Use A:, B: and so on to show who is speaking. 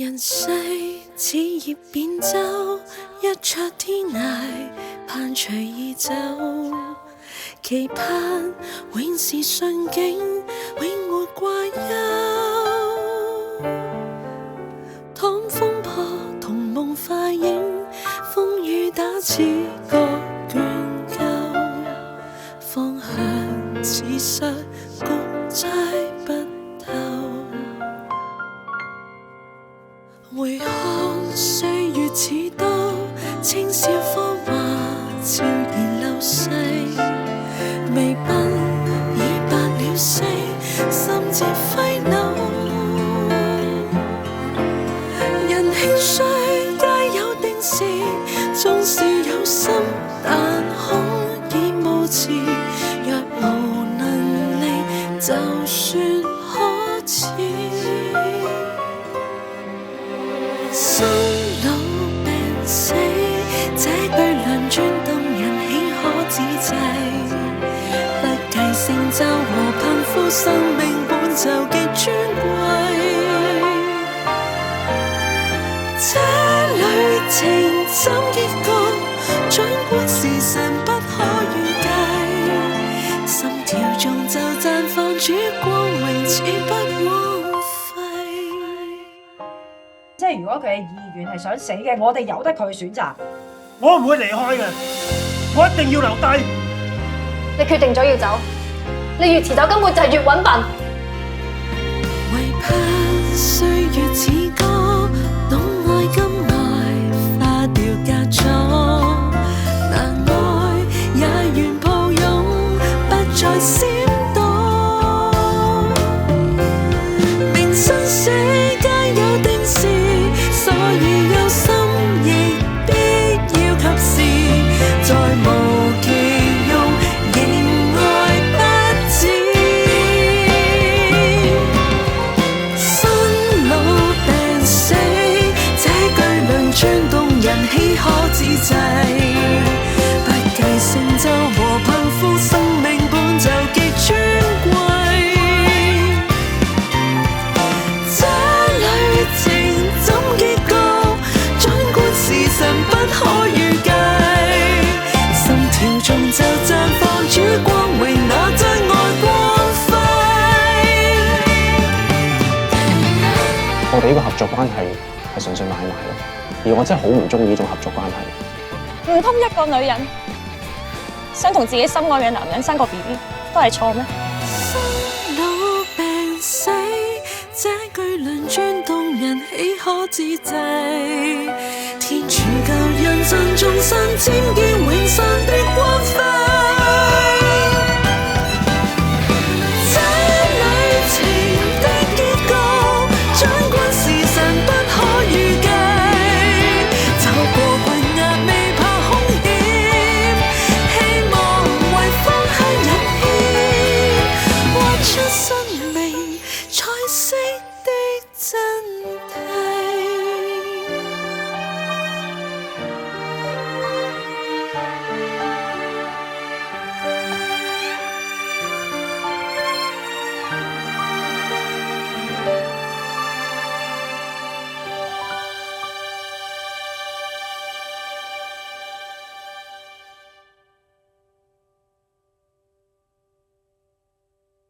A: 人世似葉扁舟，一出天涯，盼隨意走。期盼永是順境，永沒掛憂。當風破，同夢化影，風雨打似個倦舊。方向似失谷猜不透。回看歲月似刀，輕笑芳華悄然流逝。微鬢已白了色，心節揮扭。人興衰皆有定時，縱是有心，但恐已無詞。若無能力，就算可恥。生老病死，這句兩轉動人，豈可自制？不計成就和貧富，生命本就極尊貴。這旅程怎結局，儘管時辰不可預計。心跳中就綻放主光榮，似不枉費。
B: 即係如果佢嘅意願係想死嘅，我哋由得佢選擇。
C: 我唔會離開嘅，我一定要留低。
D: 你決定咗要走，你越遲走根本就係越揾笨。
A: 唯盼歲月似歌，懂愛今愛，花掉嫁妝。難愛也願抱擁，不再閃躲。明生死皆有定時，所以有心亦必要及時。再無忌用，仍愛不止。生老病死，這句論轉動人，豈可自制？不計成就和貧富，生命本就極尊貴。這旅程怎結局，儘管時辰不可預計。心跳中就綻放主光榮，那真愛光輝。
E: 我哋呢個合作關係係純粹買賣咯，而我真係好唔中意呢種合作關係。
D: 唔通一個女人想同自己心愛嘅男人生個 BB 都係錯咩？
A: 生老病死，這句論轉動人，豈可自制？天主教人盡眾生沾